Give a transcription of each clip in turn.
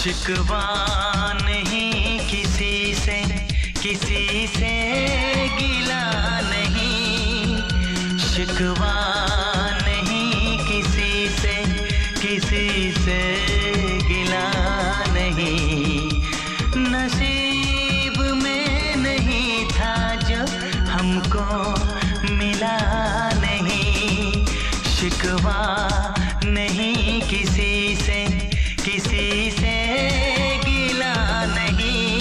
शिकवा नहीं किसी से गिला नहीं, शिकवा नहीं किसी से गिला नहीं। नसीब में नहीं था जो हमको मिला नहीं, शिकवा नहीं किसी से गिला नहीं।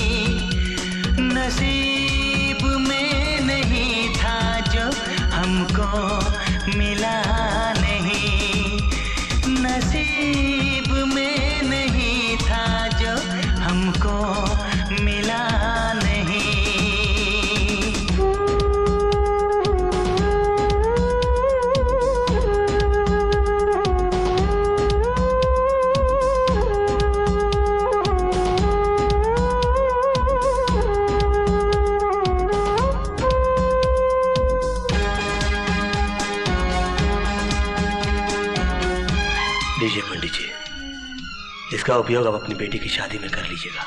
नसीब में नहीं था जो हमको मिला नहीं, नसीब में नहीं था जो हमको मिला नहीं। लीजिए पंडित जी, इसका उपयोग आप अपनी बेटी की शादी में कर लीजिएगा।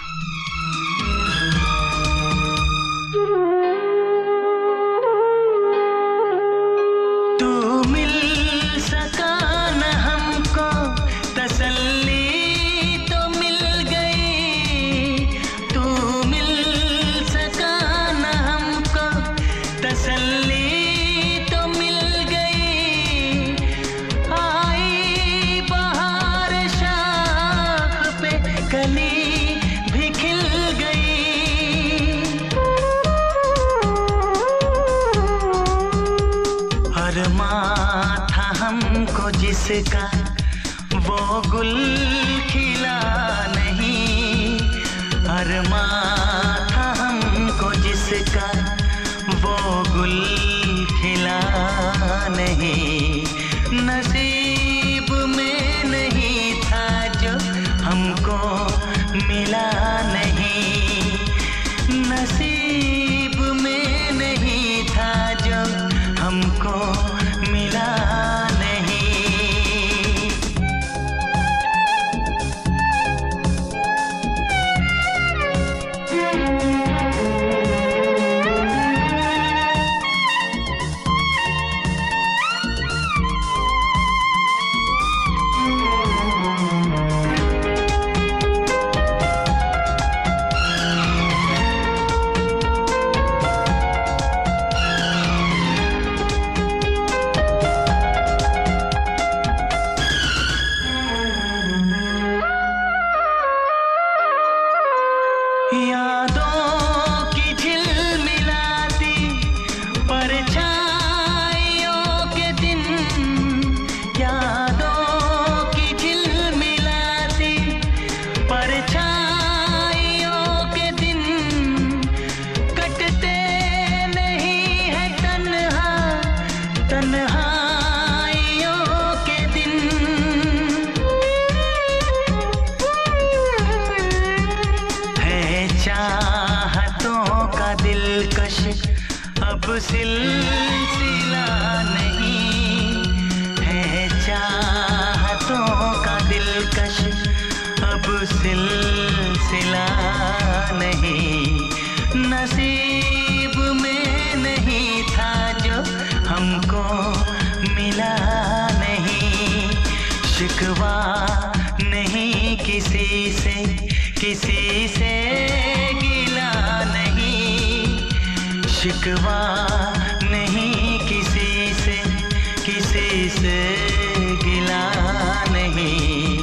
तू मिल सका न हमको तसल्ली तो मिल गई, तू मिल सका न हमको तसल्ली तो मिल गई। आई बहार शाख पे कली भी खिल गई। अरमां था हमको जिसका वो गुल खिला नहीं, अरमां था हमको जिसका वो गुल खिला नहीं। नसीब में नहीं था जो हमको मिला नहीं, नसीब में नहीं था जो हमको मिला नहीं। यादों की झिलमिलाती परछाइयों के दिन, यादों की झिलमिलाती परछाइयों के दिन कटते नहीं है तन्हाइयों के दिन। चाहतों का दिलकश अब सिलसिला नहीं है, चाहतों का दिलकश अब सिलसिला नहीं। नसीब में नहीं था जो हमको मिला नहीं, शिकवा नहीं किसी से गिला नहीं, शिकवा नहीं किसी से गिला नहीं।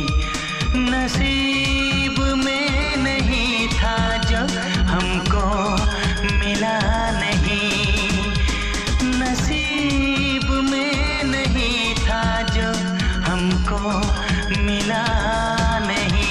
नसीब में नहीं था जो हमको मिला नहीं, नसीब में नहीं था जो हमको मिला नहीं।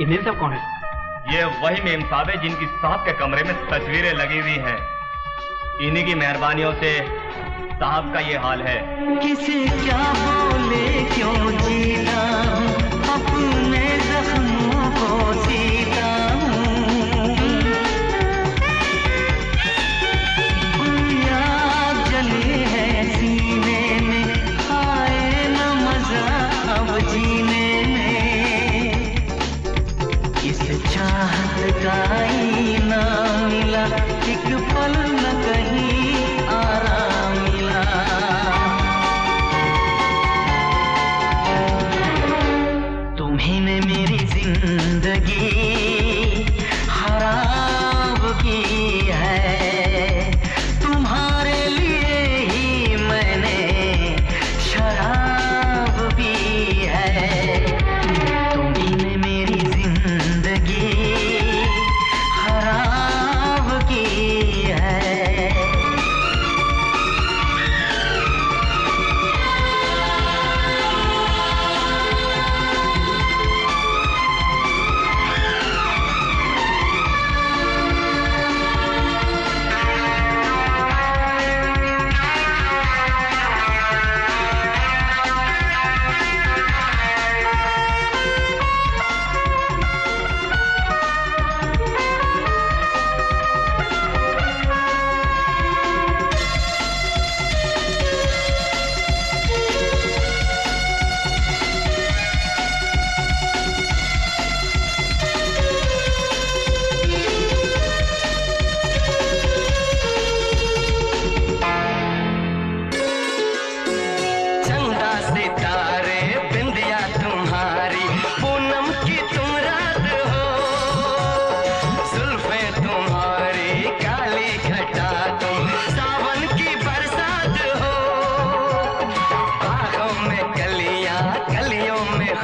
मेम साहब कौन है? ये वही मेम साहब है जिनकी साहब के कमरे में तस्वीरें लगी हुई हैं। इन्हीं की मेहरबानियों से साहब का ये हाल है। किसे क्या बोले क्यों जीता हूँ, अपने जख्मों को सीता हूँ। याद जले है सीने में, आए न मजा अब जीने में। इस चाहत का आईना मिला, एक पल न कहीं आराम मिला। तुम्ही ने मेरी जिंदगी खराब की है, तुम्हारे लिए ही मैंने शराब पी है। तुम्ही ने मेरी जिंदगी खराब की है।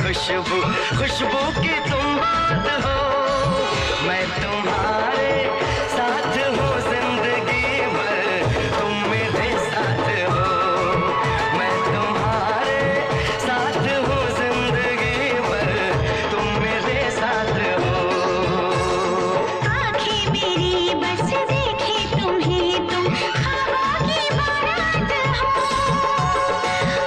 खुशबू खुशबू की तुम बात हो, मैं तुम्हारे साथ हूँ जिंदगी भर, तुम मेरे साथ हो। मैं तुम्हारे साथ हूँ जिंदगी भर, तुम मेरे साथ हो। आँखें मेरी बस देखे तुम्हें, तुम ख्वाबों की बारात हो।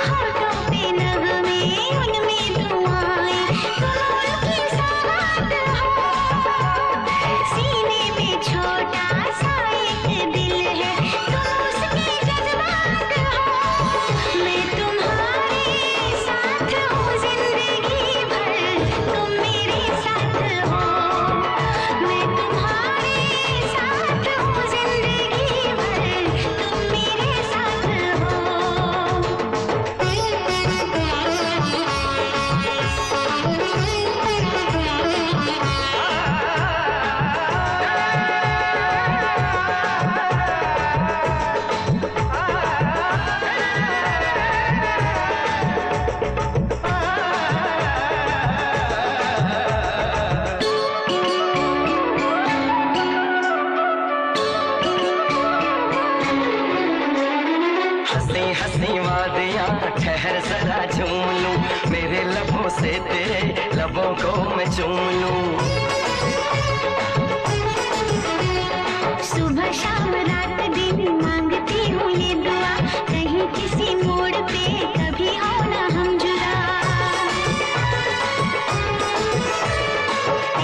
होठों पे नगमे, उनमें दुआएं, कमल की सौगात हो। सीने में छोटा सा एक दिल है, तुम उसके जज्बात हो। मैं तुम्हारे साथ हूँ जिंदगी भर, तुम मेरे साथ हो। मैं तुम्हारे साथ हूँ जिंदगी भर, तुम मेरे साथ हंसी हंसी वादियाँ ठहर जरा झूम लूं, मेरे लबों से तेरे लबों को मैं चूम लूं। सुबह शाम रात दिन मांगती हूँ ये दुआ, कहीं किसी मोड़ पे कभी हो ना हम जुदा।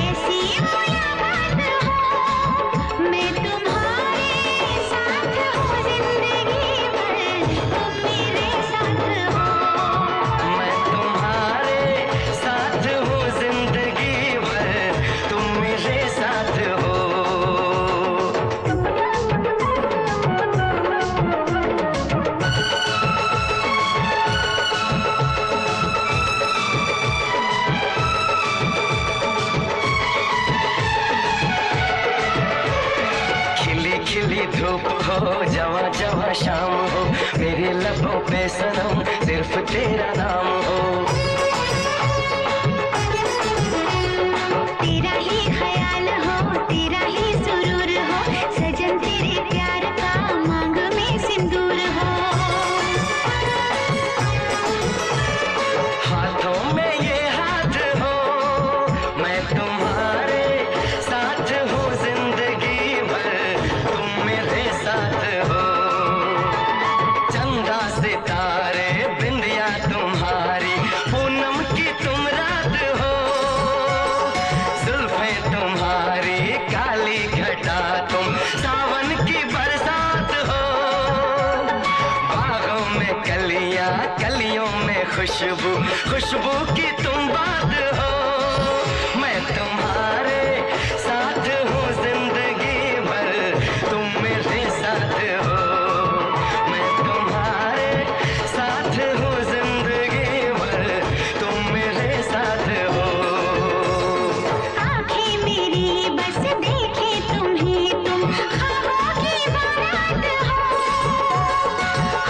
ऐसी मुलाकात हो, मैं तुम्हारे साथ हूँ जिंदगी भर, तुम मेरे साथ हो। मैं तुम्हारे साथ हूँ जिंदगी भर, तुम मेरे साथ हो। खिली खिली धूप हो, जवा जवा शाम हो, मेरे लबों पे सनम सिर्फ तेरा नाम हो। तेरा ही ख्याल हो, तेरा ही सुरूर हो, सजन तेरे प्यार का मांग में सिंदूर हो। हाथों में ये हाथ हो, मैं तुम्हारे खुशबू, खुशबू की तुम बात हो। मैं तुम्हारे साथ हूँ जिंदगी भर, तुम मेरे साथ हो। मैं तुम्हारे साथ हूँ जिंदगी भर, तुम मेरे साथ हो। आँखें मेरी बस देखे तुम्हें, तुम ख्वाबों की बारात हो।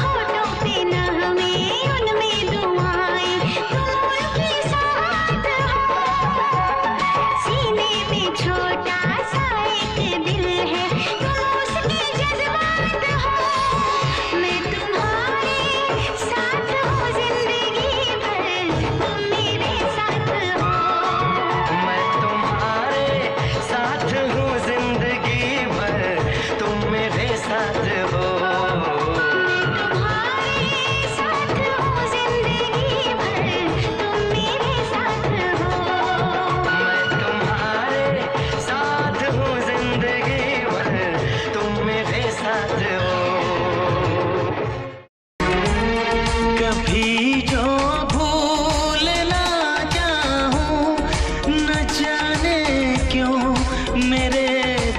होठों पे नगमें, उनमें दुआएं, तुम उनकी साथ हो। सीने में छोटा सा एक दिल है, तुम उसके जज्बात हो। मैं तुम्हारे साथ हूँ जिंदगी भर, तुम मेरे साथ हो। मैं तुम्हारे साथ हूँ जिंदगी भर, तुम मेरे साथ हो। तुम्हारे साथ हूँ जिंदगी भर, तुम मेरे साथ हो। मैं तुम्हारे साथ हूँ जिंदगी भर, तुम मेरे साथ हो। कभी जो भूल ना जाऊं, न जाने क्यों मेरे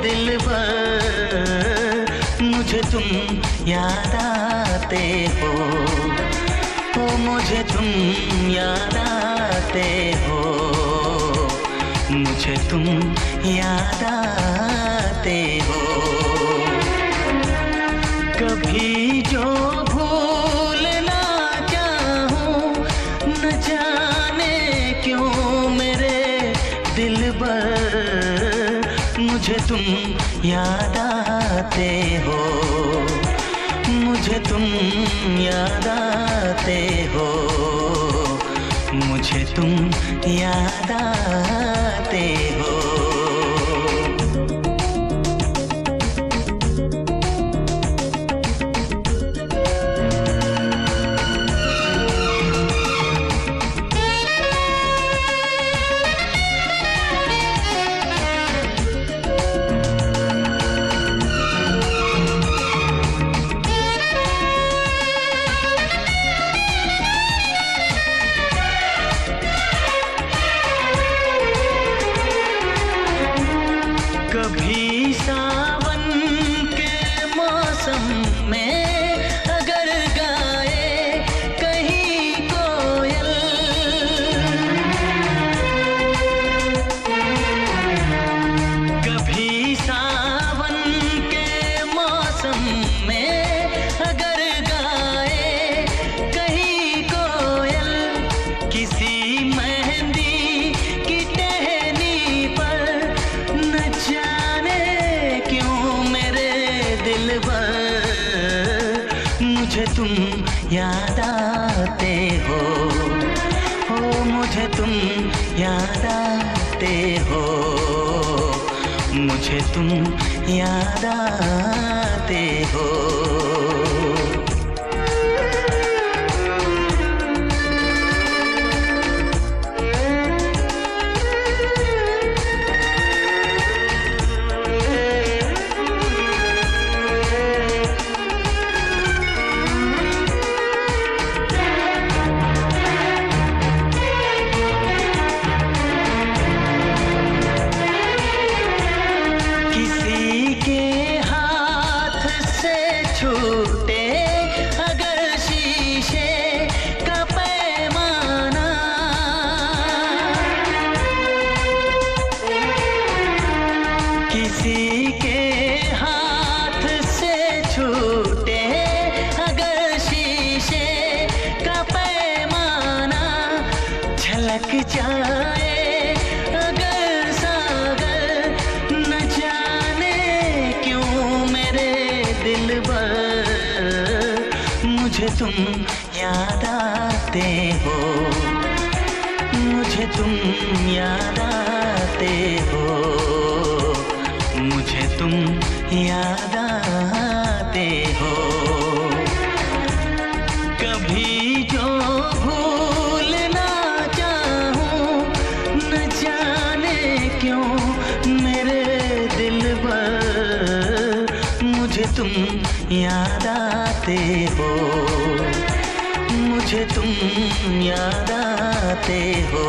दिल पर मुझे तुम याद आते हो। ओ मुझे तुम याद आते हो, मुझे तुम याद आते हो। कभी जो भूल ना चाहूं, न जाने क्यों मेरे दिल पर मुझे तुम याद आते हो। मुझे तुम याद आते हो, मुझे तुम याद आते हो। कभी सावन के मौसम में अगर गाए कहीं कोयल, कभी सावन के मौसम में अगर गाए कहीं कोयल, किसी मेहंदी की टहनी पर न जाने क्यों मेरे दिल पर मुझे तुम याद आते हो। ओ मुझे तुम याद आते हो, मुझे तुम याद आते हो। किसी के हाथ से छूटे अगर शीशे का पैमाना, किसी के हाथ से छूटे अगर शीशे का पैमाना, झलक जाए अगर सागर, न जाने क्यों मेरे दिल पर मुझे तुम याद आते हो। मुझे तुम याद आते हो, मुझे तुम याद आते हो। कभी जो भूल ना चाहूं, न जाने क्यों मेरे दिल पर मुझे तुम याद आते हो। मुझे तुम याद आते हो,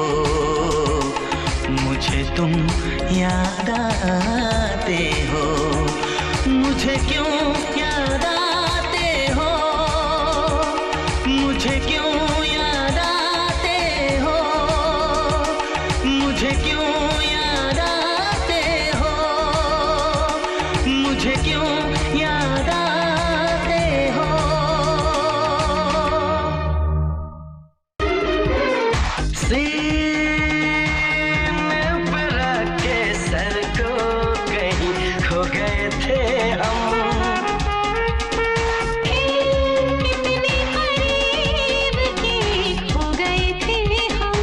मुझे तुम याद आते हो, मुझे क्यों याद आते हो, मुझे क्यों याद आते हो, मुझे क्यों याद आते हो, मुझे क्यों याद आते हो। सीने पर रखे सर को कहीं खो गए थे हम, कितने करीब के हो गए थे हम।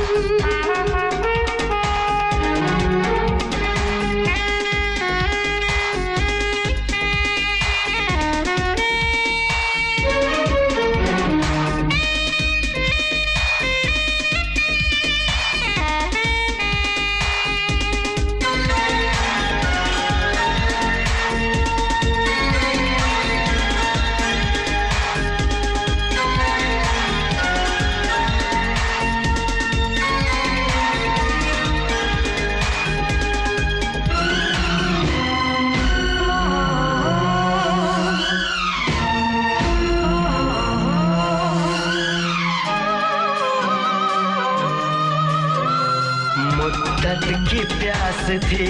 मुद्दत की प्यास थी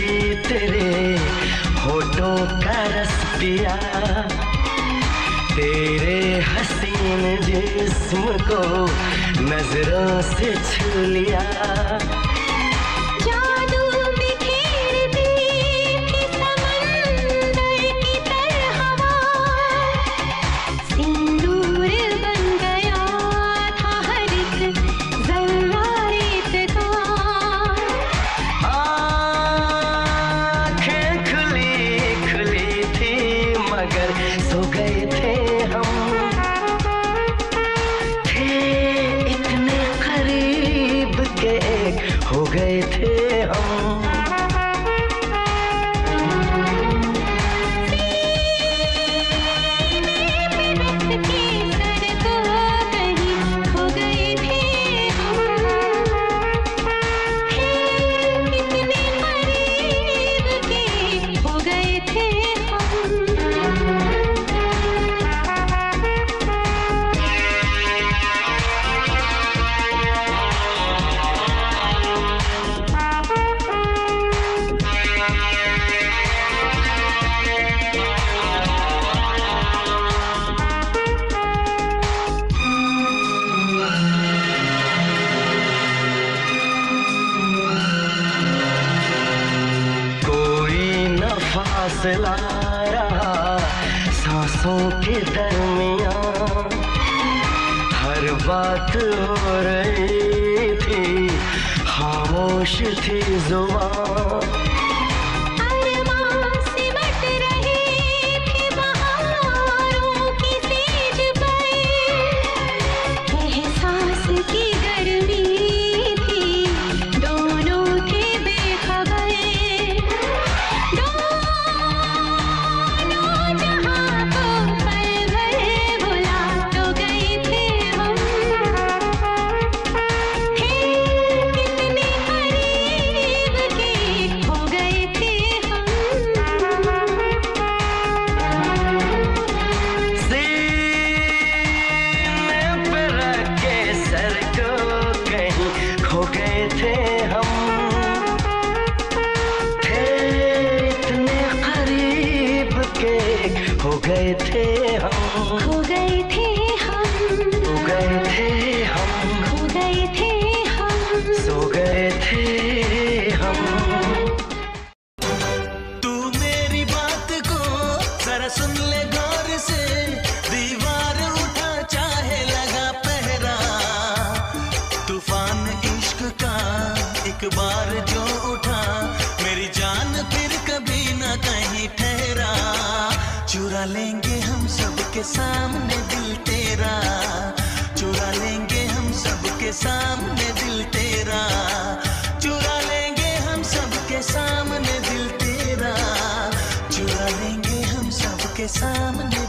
तेरे होठों का रस पिया, तेरे हसीन जिस्म को नजरों से छू लिया। जादू बिखेरती थी समंदर की तरह हवा, सिंदूर बन गया था हर एक जर्रा रेत का। आँखें खुली खुली थी मगर सो गए थे हम, थे इतने करीब के एक हो गए थे हम। फासला रहा सांसों के दरमियां, हर बात हो रही थी खामोश थी जुबान। खो गए थे हम, खो गए थे हम, खो गए थे हम, खो गए थे हम, सो गए थे हम। तू मेरी बात को जरा सुन ले गौर से, दीवार उठा चाहे लगा पहरा, तूफान इश्क का एक बार जो उठा, मेरी जान फिर कभी न कहीं ठहरा। चुरा लेंगे हम सबके सामने दिल तेरा, चुरा लेंगे हम सबके सामने दिल तेरा, चुरा लेंगे हम सबके सामने दिल तेरा, चुरा लेंगे हम सबके सामने